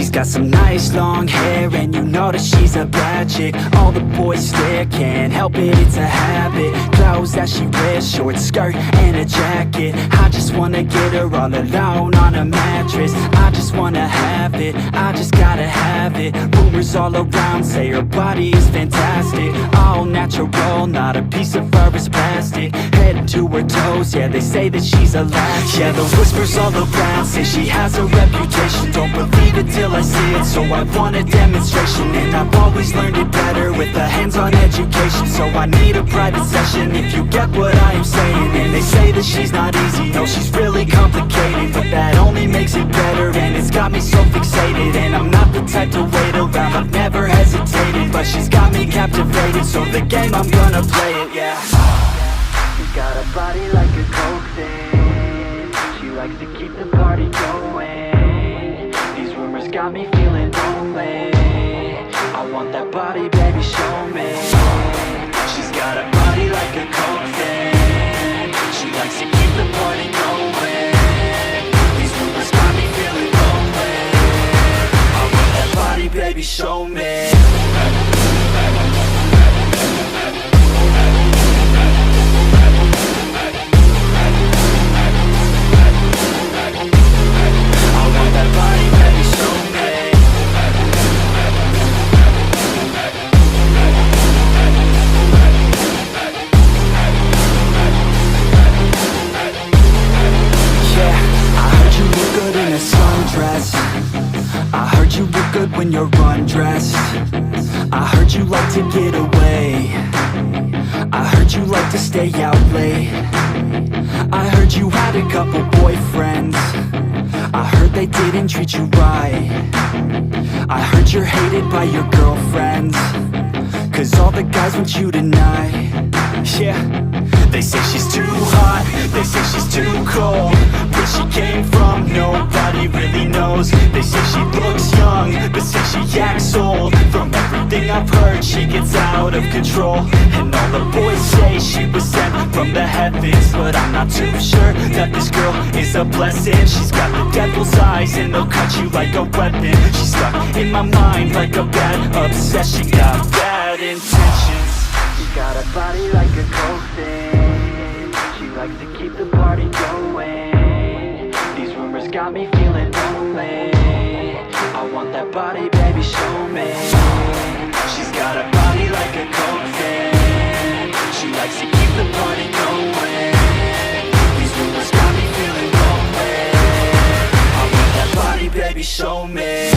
She's got some nice long hair, and you know that she's a bad chick. All the boys stare, can't help it, it's a habit. Clothes that she wears, short skirt and a jacket. I just wanna get her all alone on a mattress. I just wanna have it, I just gotta have it. Rumors all around say her body is fantastic. All natural, not a piece of fur is plastic. Head to her toes, yeah, they say that she's a latch. Yeah, the whispers all around say she has a reputation. Don't believe it till I see it, so I want a demonstration. And I've always learned it better with a hands-on education. So I need a private session if you get what I am saying. And they say that she's not easy, no, she's really complicated. But that only makes it better, and it's got me so fixated. And I'm not the type to wait around, I've never hesitated. But she's got me captivated, so the game, I'm gonna play it, yeah. She's got a body like a coke thing. She likes to keep the party going. These rumors got me feeling lonely. I want that body, baby, show me. She's got a body like a coke thing. She likes to keep the party going. These rumors got me feeling lonely. I want that body, baby, show me. I heard you look good when you're undressed. I heard you like to get away. I heard you like to stay out late. I heard you had a couple boyfriends. I heard they didn't treat you right. I heard you're hated by your girlfriends, 'cause all the guys want you tonight. Yeah, they say she's too hot, they say she's too cold. Where she came from, nobody really knows. They say she looks young, but say she acts old. From everything I've heard, she gets out of control. And all the boys say she was sent from the heavens, but I'm not too sure that this girl is a blessing. She's got the devil's eyes, and they'll cut you like a weapon. She's stuck in my mind like a bad obsession. Got bad intentions. She's got a body like a coke thing. She likes to keep the party going. These rumors got me feeling lonely. I want that body, baby, show me. She's got a body like a coke thing. She likes to keep the party going. These rumors got me feeling lonely. I want that body, baby, show me.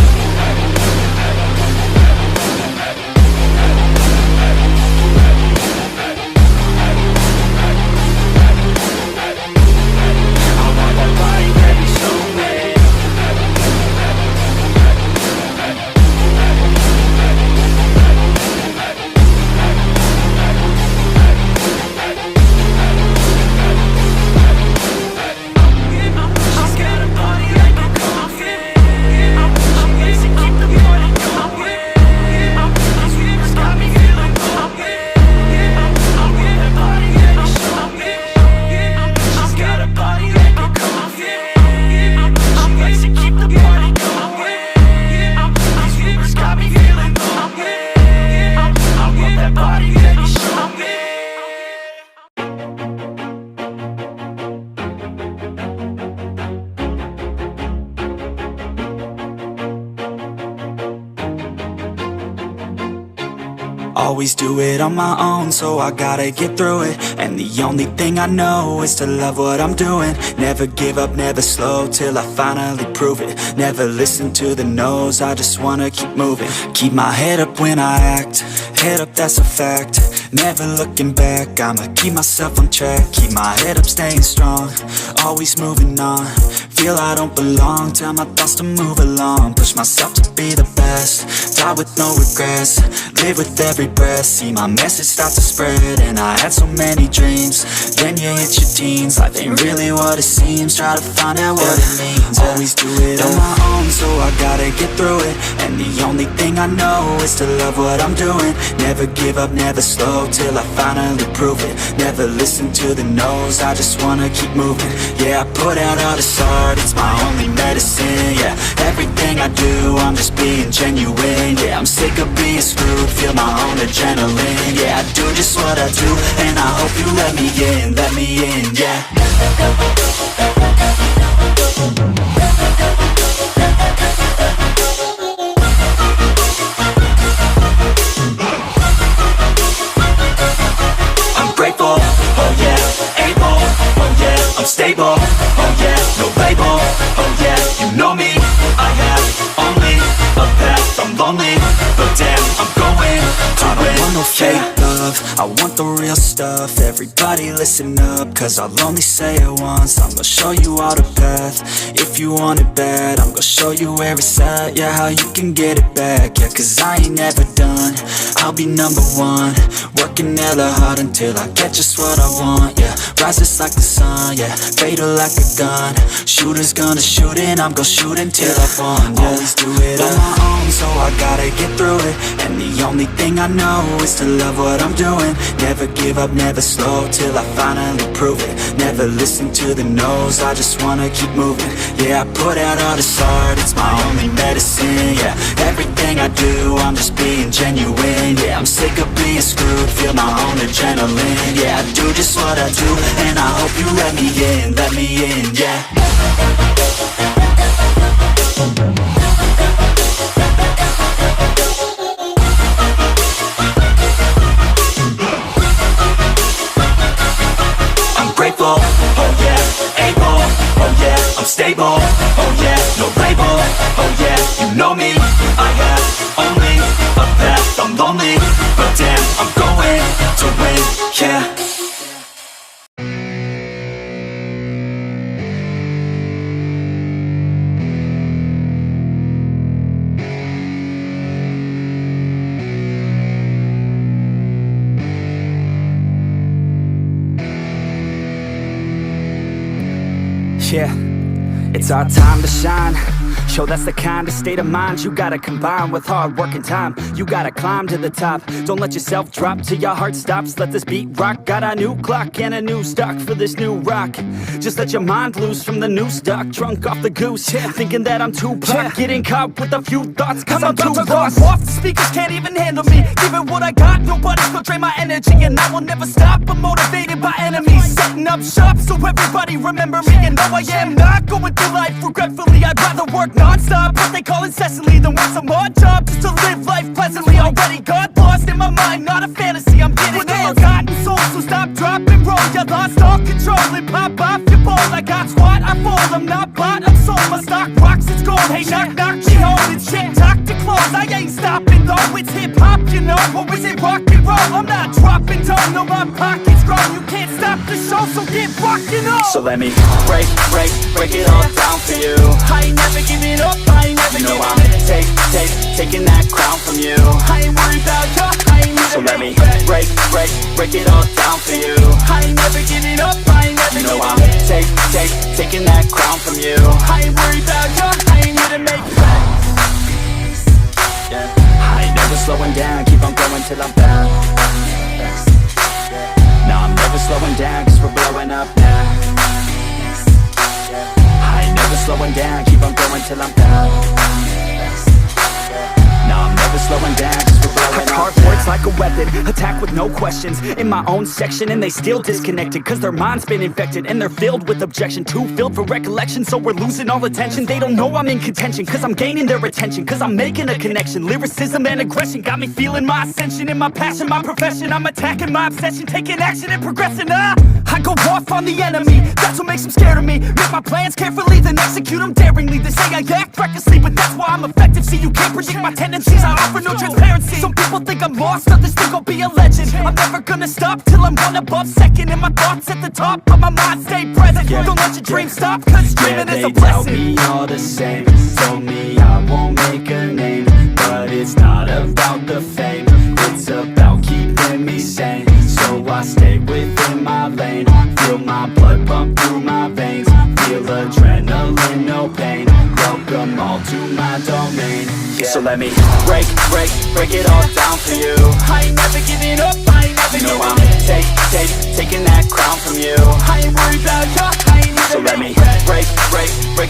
Always do it on my own, so I gotta get through it. And the only thing I know is to love what I'm doing. Never give up, never slow, till I finally prove it. Never listen to the no's, I just wanna keep moving. Keep my head up when I act, head up, that's a fact. Never looking back, I'ma keep myself on track. Keep my head up, staying strong, always moving on. Feel I don't belong, tell my thoughts to move along. Push myself to be the best, die with no regrets. Live with every breath, see my message start to spread. And I had so many dreams, then you hit your teens. Life ain't really what it seems, try to find out what it means. Always do it on my own, so I gotta get through it. And the only thing I know is to love what I'm doing. Never give up, never slow, till I finally prove it. Never listen to the no's, I just wanna keep moving. Yeah, I put out all the songs, start, it's my only medicine, yeah. Everything I do, I'm just being genuine, yeah. I'm sick of being screwed, feel my own adrenaline, yeah. I do just what I do, and I hope you let me in, yeah. I'm grateful, oh yeah, able, oh yeah, I'm stable, oh yeah, no label, oh yeah, you know me, I have only a path, I'm lonely, but damn, I'm going to win. I don't want no fake love, I want the real stuff. Everybody listen up, cause I'll only say it once. I'm gonna show you all the path, if you want it bad. I'm gonna show you where it's at, yeah, how you can get it back. Yeah, cause I ain't never done, I'll be number one. Working hella hard until I get just what I want, yeah. Rises like the sun, yeah, fatal like a gun. Shooter's gonna shoot and I'm gonna shoot until I won, yeah. Always do it on my own, so I gotta get through it. And the only thing I know is to love what I'm doing. Never give up, never slow, till I finally prove it. Never listen to the no's, I just wanna keep moving. Yeah, I put out all this art, it's my only medicine, yeah. Everything I do, I'm just being genuine, yeah. I'm sick of being screwed, feel my own adrenaline, yeah. I do just what I do, and I hope you let me in, yeah. Grateful, oh yeah, able, oh yeah, I'm stable, oh yeah, no label, oh yeah, you know me, I have only a path, I'm lonely, but damn, I'm going to win, yeah. Yeah, it's our time to shine. Show that's the kind of state of mind you gotta combine with hard work and time. You gotta climb to the top. Don't let yourself drop till your heart stops. Let this beat rock. Got a new clock and a new stock for this new rock. Just let your mind loose from the new stock. Drunk off the goose, yeah. Thinking that I'm too pop. Getting caught with a few thoughts cause I'm too lost. Off the speakers can't even handle me. Give it what I got, nobody's gonna drain my energy. And I will never stop, I'm motivated by enemies. Setting up shop so everybody remember me. And no, I am not going through life regretfully. I'd rather work non-stop, what they call incessantly, than work some odd job just to live life pleasantly. Already got lost in my mind, not a fantasy, I'm getting it. Forgotten soul, so stop, drop, and roll. You lost all control and pop off your ball. I got squat, I fall, I'm not bought, I'm sold. My stock rocks, it's gold. Hey, knock, knock, she home. It's shit, talk to close. I ain't stopping though, it's hip-hop, you know. Or is it rock and roll? I'm not dropping down, no, my pocket's grown. You can't stop the show, so get rockin' on. So let me break it all down for you. I ain't never giving up, I ain't never giving up. Taking that crown from you. I ain't worried about you, I ain't never. So let me break it all down for you. I ain't never giving up, I ain't never giving up. Taking that crown from you. I ain't worried about you, I ain't here to make friends. Yeah. I ain't never slowing down, keep on going till I'm down. No, I'm never slowing down, cause we're blowing up now. I ain't never slowing down, keep on going till I'm down. No, I'm never slowing down, cause we're blowing up. Hard words like a weapon, attack with no questions. In my own section and they still disconnected, cause their mind's been infected and they're filled with objection. Too filled for recollection, so we're losing all attention. They don't know I'm in contention, cause I'm gaining their attention. Cause I'm making a connection, lyricism and aggression got me feeling my ascension. In my passion, my profession, I'm attacking my obsession. Taking action and progressing, I go off on the enemy, that's what makes them scared of me. Make my plans carefully, then execute them daringly. They say I act recklessly, but that's why I'm effective. See, you can't predict my tendencies, I offer no transparency. Some people think I'm lost, others think I'll be a legend. I'm never gonna stop till I'm one above second. And my thoughts at the top, but my mind stay present. Don't let your dreams stop, cause dreaming is a blessing. They tell me all the same, told me I won't make a name. But it's not about the fame, it's about keeping me sane. So I stay within my lane, feel my blood pump through my veins. Feel adrenaline, no pain, welcome all to my domain. So let me break it all down for you. I ain't never giving up, I ain't never giving up. I'm taking that crown from you. I ain't worried about you, I ain't never. So let me break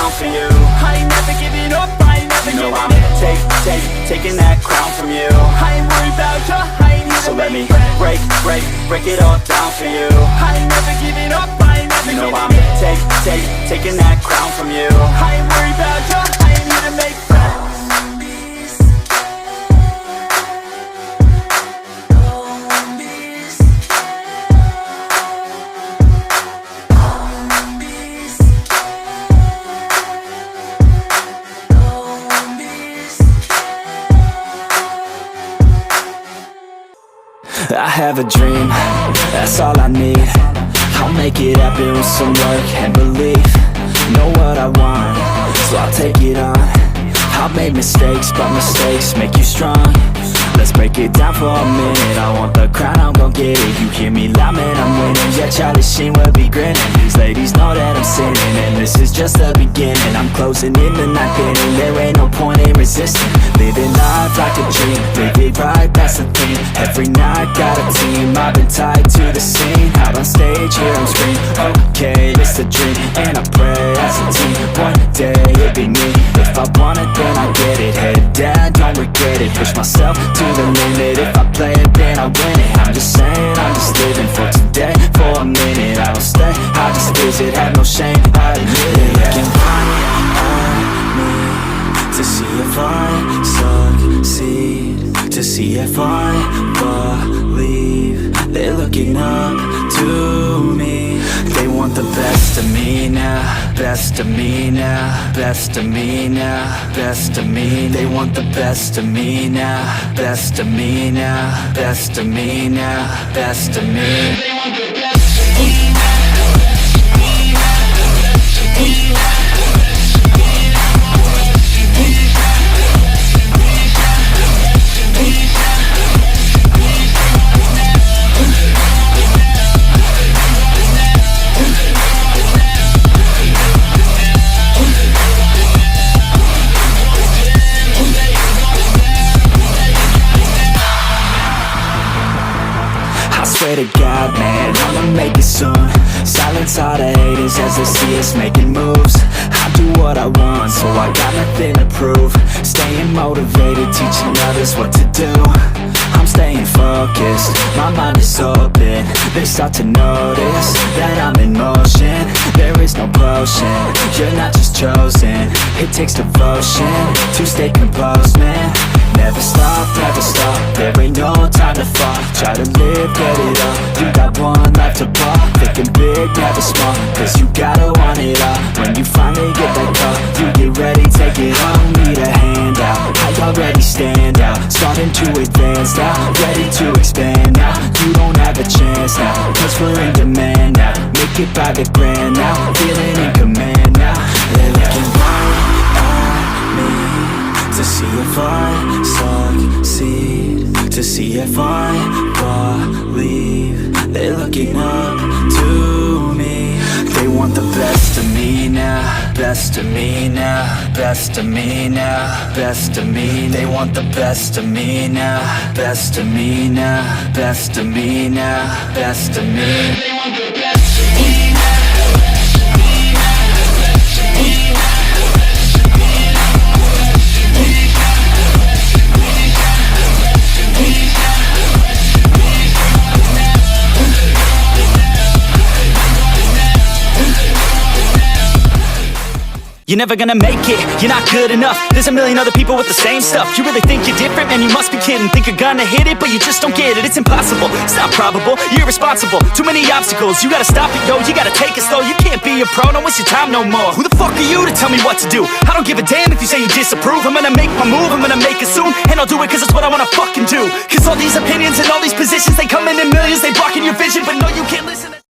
down for you. I ain't never giving up, I ain't never giving up. Taking that crown from you. I ain't worried about ya, I ain't here to let me break it all down for you. I ain't never giving up, I ain't never giving up. Taking that crown from you. I ain't worried about ya, I ain't here to make friends. I have a dream, that's all I need. I'll make it happen with some work and belief. Know what I want, so I'll take it on. I've made mistakes, but mistakes make you strong. Let's break it down for a minute. I want the crown, I'm gon' get it. You hear me loud, man, I'm winning. Yeah, Charlie Sheen will be grinning. These ladies know that I'm sinning, and this is just the beginning. I'm closing in the ninth inning. There ain't no point in resisting. Living life like a dream, live it right, that's the thing. Every night got a team, I've been tied to the scene. Out on stage, here I'm screaming, okay, it's a dream. And I pray as a team, one day it'll be me. If I want it, then I get it. Head down, don't regret it. Push myself to the limit. If I play it, then I win it. I'm just saying, I'm just living for today. For a minute, I don't stay, I just visit. Have no shame, I admit it. Looking right at me to see if I succeed, to see if I believe. They're looking up to me. They want the best of me now, best of me now, best of me now, best of me. They want the best of me now, best of me now, best of me now, best of me. They want the best of me now. Swear to God, man, I'ma make it soon. Silence all the haters as they see us making moves. I do what I want, so I got nothing to prove. Staying motivated, teaching others what to do. I'm staying focused, my mind is open. They start to notice that I'm in motion. There is no potion, you're not just chosen. It takes devotion to stay composed, man. Never stop, there ain't no time to fall. Try to live, get it up, you got one life to ball. Thinking big, never small, cause you gotta want it all. When you finally get that call, you get ready, take it on. Need a hand out, I already stand out. Starting to advance now, ready to expand now. You don't have a chance now, cause we're in demand now. Make it by the grand now, feeling in command now. They're looking right at me to see if I succeed, to see if I believe. They're looking up to me. They want the best of me now, best of me now, best of me now, best of me. They want the best of me now, best of me now, best of me now, best of me. They want the best of me now. You're never gonna make it, you're not good enough. There's a million other people with the same stuff. You really think you're different? Man, you must be kidding. Think you're gonna hit it, but you just don't get it. It's impossible, it's not probable, you're irresponsible. Too many obstacles, you gotta stop it, yo. You gotta take it slow, you can't be a pro. Don't waste your time no more. Who the fuck are you to tell me what to do? I don't give a damn if you say you disapprove. I'm gonna make my move, I'm gonna make it soon. And I'll do it cause it's what I wanna fucking do. Cause all these opinions and all these positions, they come in millions. They blocking your vision, but no, you can't listen.